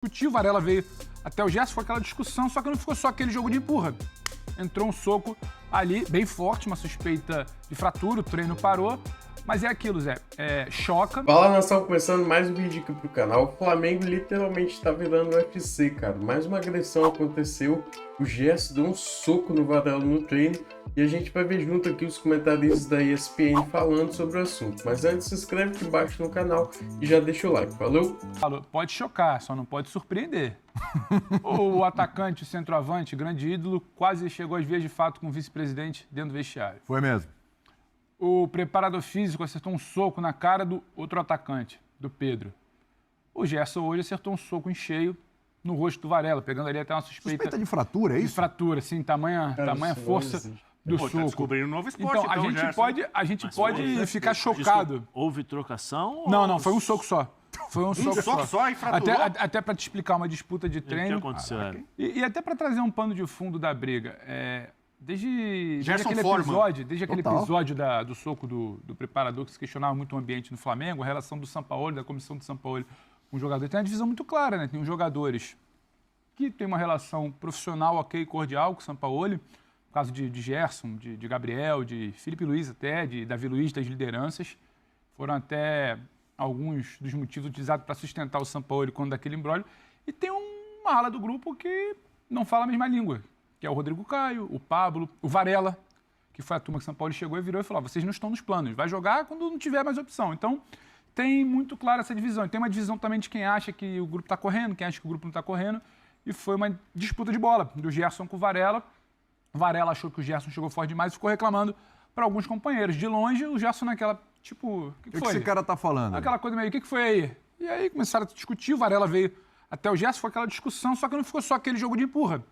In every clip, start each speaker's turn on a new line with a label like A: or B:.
A: discutir, o Varela veio até o Gerson, foi aquela discussão, só que não ficou só aquele jogo de empurra. Entrou um soco ali, bem forte, uma suspeita de fratura, o treino parou, mas é aquilo, Zé, choca.
B: Fala, nação, começando mais um vídeo aqui pro canal. O Flamengo literalmente tá virando UFC, cara. Mais uma agressão aconteceu, o Gerson deu um soco no Varela no treino e a gente vai ver junto aqui os comentaristas da ESPN falando sobre o assunto. Mas antes, se inscreve aqui embaixo no canal e já deixa o like, falou?
A: Pode chocar, só não pode surpreender. O atacante, o centroavante, grande ídolo, quase chegou às vias de fato com o vice-presidente dentro do vestiário.
C: Foi mesmo.
A: O preparador físico acertou um soco na cara do outro atacante, do Pedro. O Gerson hoje acertou um soco em cheio no rosto do Varela, pegando ali até uma suspeita
C: de fratura, é isso?
A: de fratura, sim, tamanha força do
D: Tá
A: soco.
D: descobrindo um novo esporte,
A: Então, a gente pode ficar chocado.
D: Houve trocação?
A: Não, foi um soco só. Foi um soco
D: só e fraturou?
A: Até para te explicar uma disputa de
D: O que
A: treino.
D: aconteceu?
A: E até para trazer um pano de fundo da briga. Desde
D: Gerson
A: aquele
D: Foreman.
A: episódio do soco do preparador, que se questionava muito o ambiente no Flamengo, a relação do Sampaoli, da comissão do Sampaoli com o jogador. Tem uma divisão muito clara, né? Tem os jogadores que têm uma relação profissional, ok, cordial com o Sampaoli, no caso de Gerson, de Gabriel, de Felipe Luiz até, de Davi Luiz, das lideranças. Foram até alguns dos motivos utilizados para sustentar o Sampaoli quando daquele imbróglio. E tem uma ala do grupo que não fala a mesma língua, que é o Rodrigo Caio, o Pablo, o Varela, que foi a turma que o São Paulo chegou e virou e falou: vocês não estão nos planos, vai jogar quando não tiver mais opção. Então, tem muito clara essa divisão. E tem uma divisão também de quem acha que o grupo está correndo, quem acha que o grupo não está correndo. E foi uma disputa de bola do Gerson com o Varela. O Varela achou que o Gerson chegou forte demais e ficou reclamando para alguns companheiros. De longe, o Gerson naquela, tipo, o que foi?
C: O que esse cara tá falando?
A: Aquela coisa meio, o que foi aí? E aí começaram a discutir, o Varela veio até o Gerson, foi aquela discussão, só que não ficou só aquele jogo de empurra.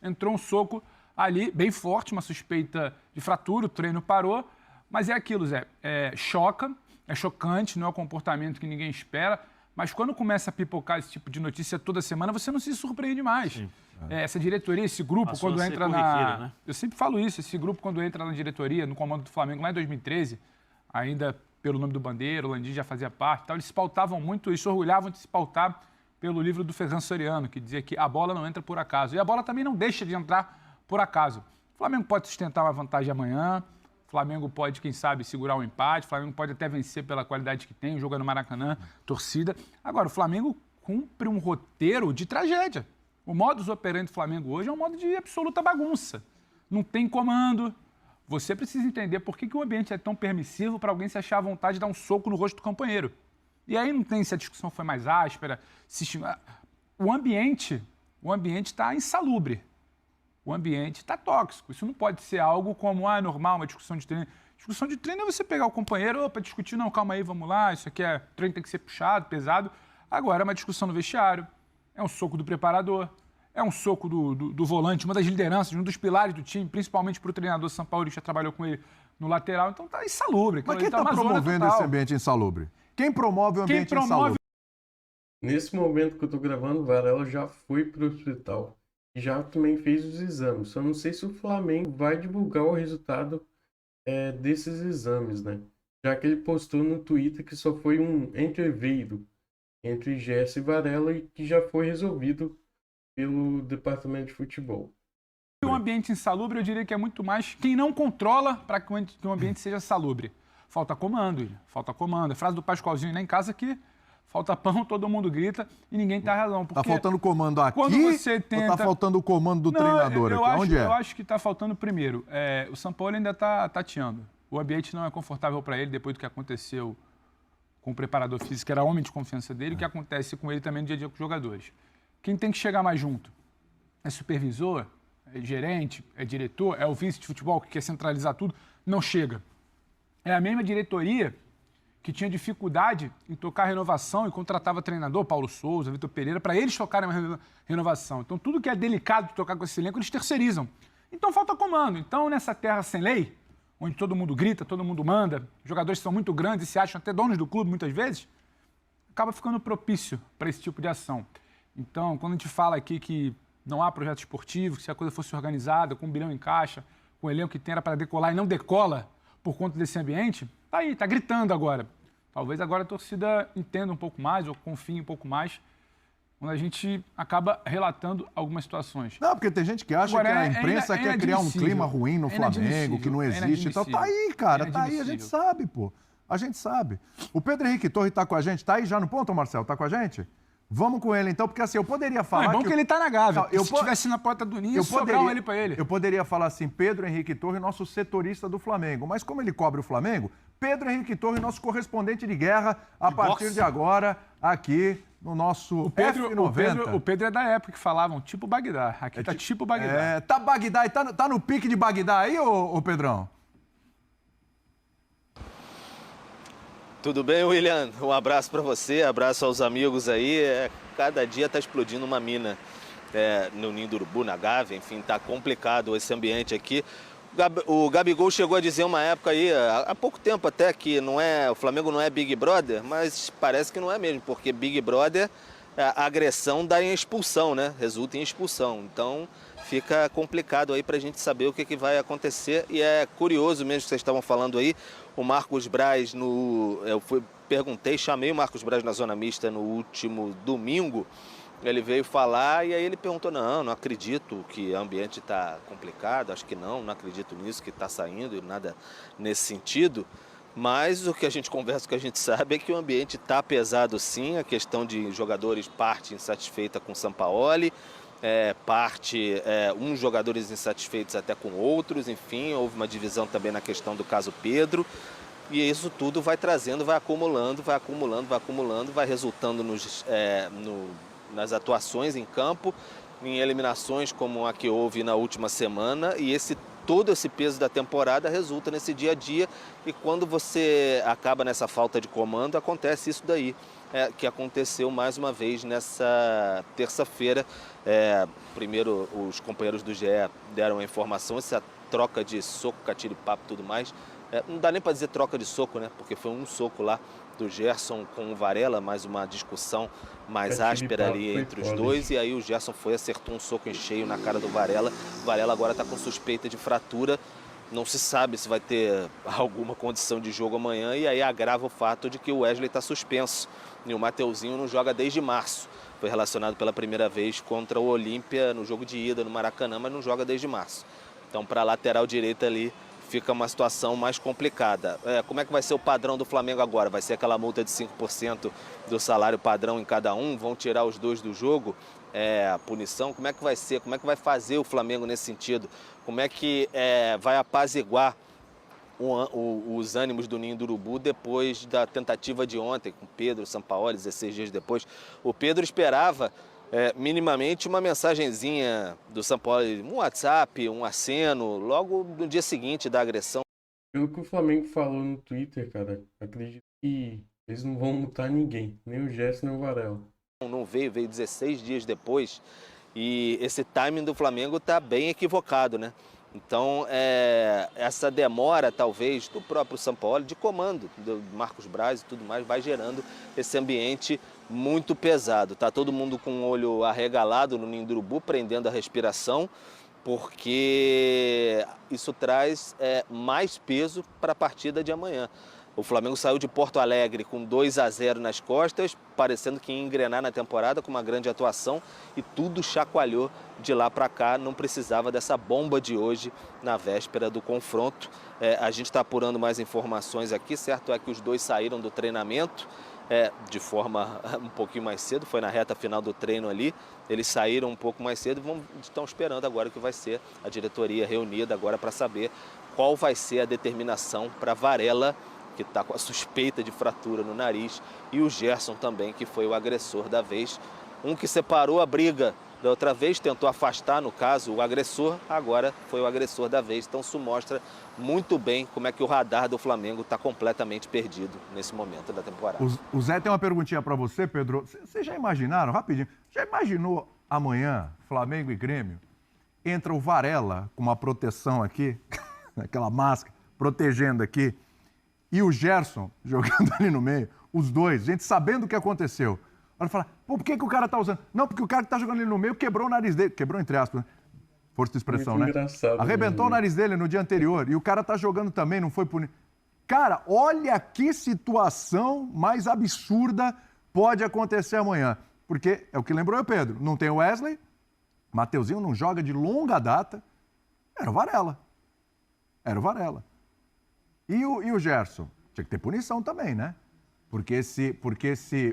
A: Entrou um soco ali, bem forte, uma suspeita de fratura, o treino parou, mas é aquilo, Zé, choca, é chocante, não é o comportamento que ninguém espera, mas quando começa a pipocar esse tipo de notícia toda semana, você não se surpreende mais. Essa diretoria, esse grupo,
D: Passou
A: quando
D: a ser
A: entra
D: corriqueira, né?
A: Eu sempre falo isso, esse grupo, quando entra na diretoria, no comando do Flamengo, lá em 2013, ainda pelo nome do Bandeira, o Landim já fazia parte, tal, eles se pautavam muito, eles se orgulhavam de se pautar pelo livro do Ferran Soriano, que dizia que a bola não entra por acaso. E a bola também não deixa de entrar por acaso. O Flamengo pode sustentar uma vantagem amanhã, o Flamengo pode, quem sabe, segurar um empate, o Flamengo pode até vencer pela qualidade que tem, o jogo é no Maracanã, torcida. Agora, o Flamengo cumpre um roteiro de tragédia. O modus operandi do Flamengo hoje é um modo de absoluta bagunça. Não tem comando. Você precisa entender por que o ambiente é tão permissivo para alguém se achar à vontade de dar um soco no rosto do companheiro. E aí não tem se a discussão foi mais áspera, o ambiente está insalubre. O ambiente está tóxico. Isso não pode ser algo como, normal, uma discussão de treino. Discussão de treino é você pegar o companheiro, para discutir, não, calma aí, vamos lá, isso aqui treino tem que ser puxado, pesado. Agora é uma discussão no vestiário, é um soco do preparador, é um soco do volante, uma das lideranças, um dos pilares do time, principalmente para o treinador São Paulo, que já trabalhou com ele no lateral. Então está insalubre.
C: Mas quem está promovendo esse ambiente insalubre? Quem promove o ambiente insalubre?
B: Nesse momento que eu tô gravando, o Varela já foi pro hospital e já também fez os exames. Só não sei se o Flamengo vai divulgar o resultado desses exames, né? Já que ele postou no Twitter que só foi um entreveiro entre Gerson e Varela e que já foi resolvido pelo departamento de futebol.
A: O ambiente insalubre, eu diria que é muito mais quem não controla para que o ambiente seja salubre. Falta comando, William. Falta comando. A frase do Pascoalzinho lá em casa que falta pão, todo mundo grita e ninguém tem razão.
C: Tá faltando comando aqui
A: quando você tenta...
C: ou tá faltando o comando do treinador aqui? Onde é?
A: Eu acho que tá faltando primeiro. O São Paulo ainda tá tateando. O ambiente não é confortável para ele depois do que aconteceu com o preparador físico, que era homem de confiança dele, o que acontece com ele também no dia a dia com os jogadores. Quem tem que chegar mais junto? É supervisor? É gerente? É diretor? É o vice de futebol que quer centralizar tudo? Não chega. É a mesma diretoria que tinha dificuldade em tocar a renovação e contratava treinador, Paulo Souza, Vitor Pereira, para eles tocarem a renovação. Então, tudo que é delicado de tocar com esse elenco, eles terceirizam. Então, falta comando. Então, nessa terra sem lei, onde todo mundo grita, todo mundo manda, jogadores são muito grandes e se acham até donos do clube, muitas vezes, acaba ficando propício para esse tipo de ação. Então, quando a gente fala aqui que não há projeto esportivo, que se a coisa fosse organizada, com 1 bilhão em caixa, com o elenco que tem era para decolar e não decola, por conta desse ambiente, tá aí, tá gritando agora. Talvez agora a torcida entenda um pouco mais ou confie um pouco mais quando a gente acaba relatando algumas situações.
C: Não, porque tem gente que acha
A: Agora,
C: que a imprensa quer criar um clima ruim no Flamengo, que não existe. Então tá aí, cara, tá aí, a gente sabe, pô. A gente sabe. O Pedro Henrique Torre tá com a gente, tá aí já no ponto, Marcelo? Tá com a gente? Vamos com ele então, porque assim, eu poderia falar.
A: Não, é bom que ele tá na Gávea.
C: Não,
A: se estivesse na porta do Ninho, sobravam ele pra ele.
C: Eu poderia falar assim, Pedro Henrique Torre, nosso setorista do Flamengo. Mas como ele cobre o Flamengo, Pedro Henrique Torre, nosso correspondente de guerra, a partir de agora, aqui no nosso F90.
A: O Pedro é da época que falavam tipo Bagdá. Aqui tá tipo Bagdá.
C: Tá Bagdá, e tá no pique de Bagdá aí, ô Pedrão?
E: Tudo bem, William? Um abraço para você, abraço aos amigos aí. Cada dia tá explodindo uma mina no Ninho do Urubu, na Gávea, enfim, tá complicado esse ambiente aqui. O Gabigol chegou a dizer uma época aí, há pouco tempo até, que o Flamengo não é Big Brother, mas parece que não é mesmo, porque Big Brother, a agressão dá em expulsão, né? Resulta em expulsão. Então fica complicado aí pra gente saber o que vai acontecer. E é curioso mesmo que vocês estavam falando aí, o Marcos Braz, chamei o Marcos Braz na Zona Mista no último domingo, ele veio falar e aí ele perguntou, não acredito que o ambiente está complicado, acho que não acredito nisso, que está saindo e nada nesse sentido. Mas o que a gente conversa, o que a gente sabe é que o ambiente está pesado sim, a questão de jogadores parte insatisfeita com o Sampaoli, uns jogadores insatisfeitos até com outros, enfim, houve uma divisão também na questão do caso Pedro. E isso tudo vai trazendo, vai acumulando, vai resultando nas atuações em campo, em eliminações como a que houve na última semana, e todo esse peso da temporada resulta nesse dia a dia, e quando você acaba nessa falta de comando, acontece isso daí, que aconteceu mais uma vez nessa terça-feira. Primeiro os companheiros do GE deram a informação, essa troca de soco, catira e papo e tudo mais, não dá nem para dizer troca de soco, né? Porque foi um soco lá do Gerson com o Varela, mais uma discussão mais áspera ali entre os dois, e aí o Gerson acertou um soco em cheio na cara do Varela. O Varela agora está com suspeita de fratura, não se sabe se vai ter alguma condição de jogo amanhã, e aí agrava o fato de que o Wesley está suspenso, e o Mateuzinho não joga desde março. Foi relacionado pela primeira vez contra o Olímpia no jogo de ida no Maracanã, mas não joga desde março. Então, para a lateral direita ali, fica uma situação mais complicada. Como é que vai ser o padrão do Flamengo agora? Vai ser aquela multa de 5% do salário padrão em cada um? Vão tirar os dois do jogo? A punição? Como é que vai ser? Como é que vai fazer o Flamengo nesse sentido? Como é que vai apaziguar os ânimos do Ninho do Urubu depois da tentativa de ontem com Pedro, Sampaoli, 16 dias depois? O Pedro esperava minimamente uma mensagenzinha do Sampaoli, um WhatsApp, um aceno, logo no dia seguinte da agressão.
B: Pelo que o Flamengo falou no Twitter, cara, acredito que eles não vão multar ninguém, nem o Gerson, nem o Varela.
E: Não veio 16 dias depois, e esse timing do Flamengo está bem equivocado, né? Então, essa demora, talvez, do próprio Sampaoli, de comando, do Marcos Braz e tudo mais, vai gerando esse ambiente muito pesado. Tá todo mundo com o olho arregalado no Ninho do Urubu, prendendo a respiração, porque isso traz mais peso para a partida de amanhã. O Flamengo saiu de Porto Alegre com 2-0 nas costas, parecendo que ia engrenar na temporada com uma grande atuação, e tudo chacoalhou de lá para cá. Não precisava dessa bomba de hoje na véspera do confronto. A gente está apurando mais informações aqui, certo é que os dois saíram do treinamento de forma um pouquinho mais cedo, foi na reta final do treino ali, eles saíram um pouco mais cedo e estão esperando agora o que vai ser a diretoria reunida agora para saber qual vai ser a determinação para Varela, que está com a suspeita de fratura no nariz, e o Gerson também, que foi o agressor da vez. Um que separou a briga da outra vez, tentou afastar, no caso, o agressor, agora foi o agressor da vez. Então isso mostra muito bem como é que o radar do Flamengo está completamente perdido nesse momento da temporada.
C: O Zé tem uma perguntinha para você, Pedro. Vocês já imaginaram, rapidinho, já imaginou amanhã, Flamengo e Grêmio, entra o Varela com uma proteção aqui, aquela máscara, protegendo aqui, e o Gerson jogando ali no meio, os dois, gente sabendo o que aconteceu. Olha, fala, por que o cara tá usando? Não, porque o cara que tá jogando ali no meio quebrou o nariz dele. Quebrou entre aspas, né? Força de expressão,
B: muito
C: né?
B: Engraçado.
C: Arrebentou o nariz dele no dia anterior. E o cara tá jogando também, não foi punido. Cara, olha que situação mais absurda pode acontecer amanhã. Porque é o que lembrou o Pedro. Não tem o Wesley, Mateuzinho não joga de longa data. Era o Varela. Era o Varela. E o Gerson? Tinha que ter punição também, né? Porque se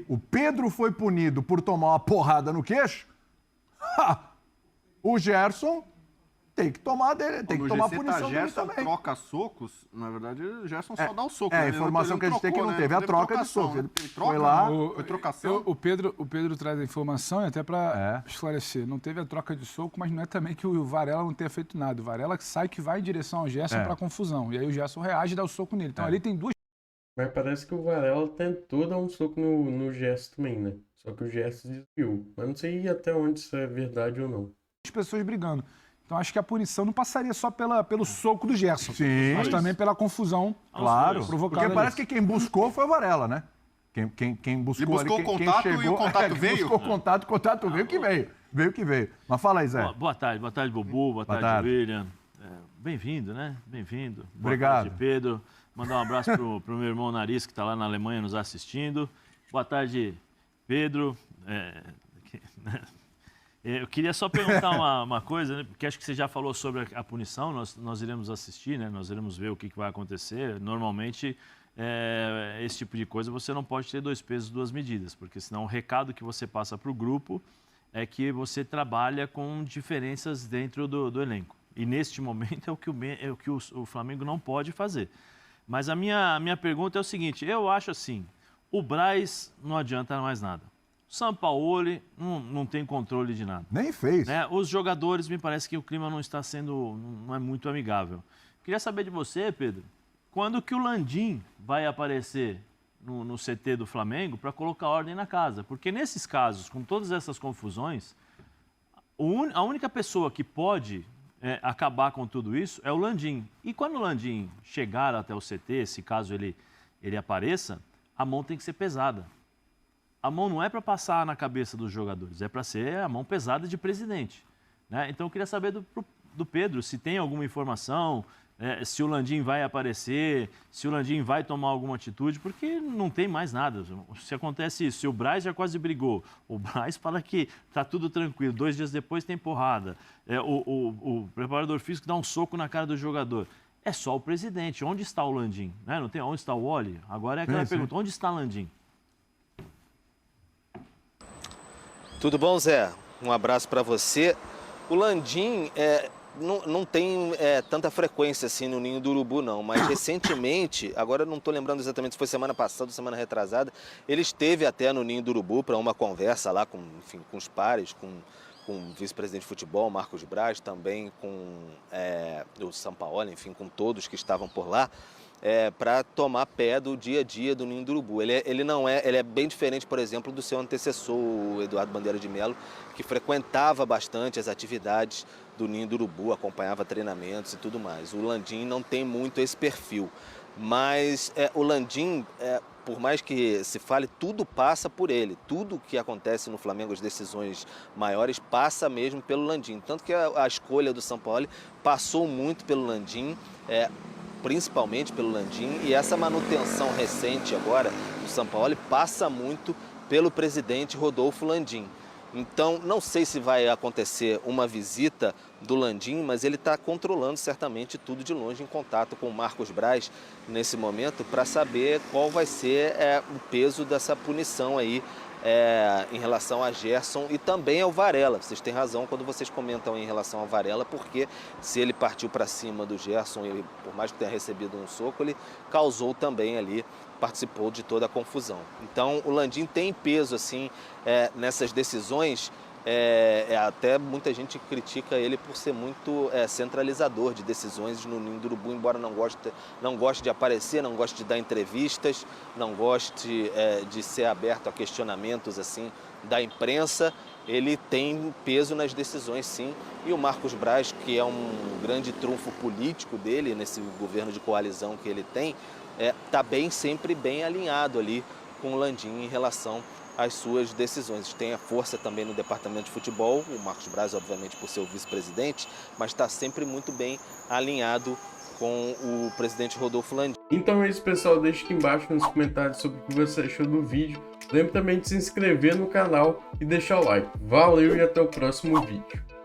C: o Pedro foi punido por tomar uma porrada no queixo, o Gerson tem que tomar punição dele
F: Gerson
C: também.
F: troca socos, na verdade, o Gerson só dá o soco.
C: É,
F: né?
C: a
F: Ele
C: informação
F: não
C: que a gente tem é que
F: trocou,
C: não
F: né?
C: teve a troca de soco.
F: Né?
C: Ele
F: Ele
C: foi
F: troca,
C: lá.
F: foi trocação.
A: O Pedro traz a informação, e até para esclarecer, não teve a troca de soco, mas não é também que o Varela não tenha feito nada. O Varela sai que vai em direção ao Gerson para confusão. E aí o Gerson reage e dá o soco nele. Então ali tem duas
B: Mas parece que o Varela tentou dar um soco no Gerson também, né? Só que o Gerson desviou. Mas não sei até onde isso é verdade ou não.
A: pessoas brigando. Então acho que a punição não passaria só pelo soco do Gerson, mas também pela confusão provocada.
C: Porque parece que quem buscou foi o Varela, né? Quem buscou,
F: Ele buscou
C: ali,
F: o contato
C: quem chegou,
F: e o contato veio?
C: Buscou o contato veio que veio. Veio que veio. Mas fala aí, Zé.
D: Boa tarde, Bubu. Boa tarde, William. Bem-vindo, né? Bem-vindo.
C: Obrigado.
D: Boa tarde, Pedro. Mandar um abraço pro meu irmão Nariz, que está lá na Alemanha nos assistindo. Boa tarde, Pedro. Eu queria só perguntar uma coisa, né? Porque acho que você já falou sobre a punição, nós iremos assistir, né? Nós iremos ver o que vai acontecer. Normalmente, esse tipo de coisa você não pode ter 2 pesos, 2 medidas, porque senão o recado que você passa para o grupo é que você trabalha com diferenças dentro do elenco. E neste momento é o que o Flamengo não pode fazer. Mas a minha pergunta é o seguinte, eu acho assim, o Braz não adianta mais nada. O Sampaoli não tem controle de nada.
C: Nem fez.
D: Né? Os jogadores, me parece que o clima não é muito amigável. Queria saber de você, Pedro, quando que o Landim vai aparecer no CT do Flamengo para colocar ordem na casa? Porque nesses casos, com todas essas confusões, a única pessoa que pode acabar com tudo isso é o Landim. E quando o Landim chegar até o CT, se caso ele apareça, a mão tem que ser pesada. A mão não é para passar na cabeça dos jogadores, é para ser a mão pesada de presidente. Né? Então eu queria saber do Pedro se tem alguma informação, se o Landim vai aparecer, se o Landim vai tomar alguma atitude, porque não tem mais nada. Se acontece isso, se o Braz já quase brigou, o Braz fala que está tudo tranquilo, 2 dias depois tem porrada, o preparador físico dá um soco na cara do jogador. É só o presidente. Onde está o Landim? Né? Não tem onde está o Wally? Agora é aquela pergunta, onde está o Landim?
E: Tudo bom, Zé? Um abraço para você. O Landim não tem tanta frequência assim no Ninho do Urubu, não. Mas recentemente, agora não estou lembrando exatamente se foi semana passada ou semana retrasada, ele esteve até no Ninho do Urubu para uma conversa lá com os pares, com o vice-presidente de futebol, Marcos Braz, também com o Sampaoli, enfim, com todos que estavam por lá. Para tomar pé do dia a dia do Ninho do Urubu. Ele é bem diferente, por exemplo, do seu antecessor, o Eduardo Bandeira de Melo, que frequentava bastante as atividades do Ninho do Urubu, acompanhava treinamentos e tudo mais. O Landim não tem muito esse perfil, mas o Landim, por mais que se fale, tudo passa por ele. Tudo que acontece no Flamengo, as decisões maiores, passa mesmo pelo Landim. Tanto que a escolha do Sampaoli passou muito pelo Landim, principalmente pelo Landim, e essa manutenção recente agora do Sampaoli passa muito pelo presidente Rodolfo Landim. Então, não sei se vai acontecer uma visita do Landim, mas ele está controlando certamente tudo de longe, em contato com o Marcos Braz nesse momento, para saber qual vai ser o peso dessa punição aí em relação a Gerson e também ao Varela. Vocês têm razão quando vocês comentam em relação ao Varela, porque se ele partiu para cima do Gerson e por mais que tenha recebido um soco, ele causou também ali, participou de toda a confusão. Então o Landim tem peso assim nessas decisões. Até muita gente critica ele por ser muito centralizador de decisões no Ninho do Urubu, embora não goste de aparecer, não goste de dar entrevistas, não goste de ser aberto a questionamentos assim da imprensa. Ele tem peso nas decisões, sim. E o Marcos Braz, que é um grande trunfo político dele, nesse governo de coalizão que ele tem, está sempre bem alinhado ali com o Landim em relação as suas decisões. Tem a força também no departamento de futebol, o Marcos Braz, obviamente, por ser o vice-presidente, mas está sempre muito bem alinhado com o presidente Rodolfo Landim.
B: Então é isso, pessoal. Deixe aqui embaixo nos comentários sobre o que você achou do vídeo. Lembre também de se inscrever no canal e deixar o like. Valeu e até o próximo vídeo.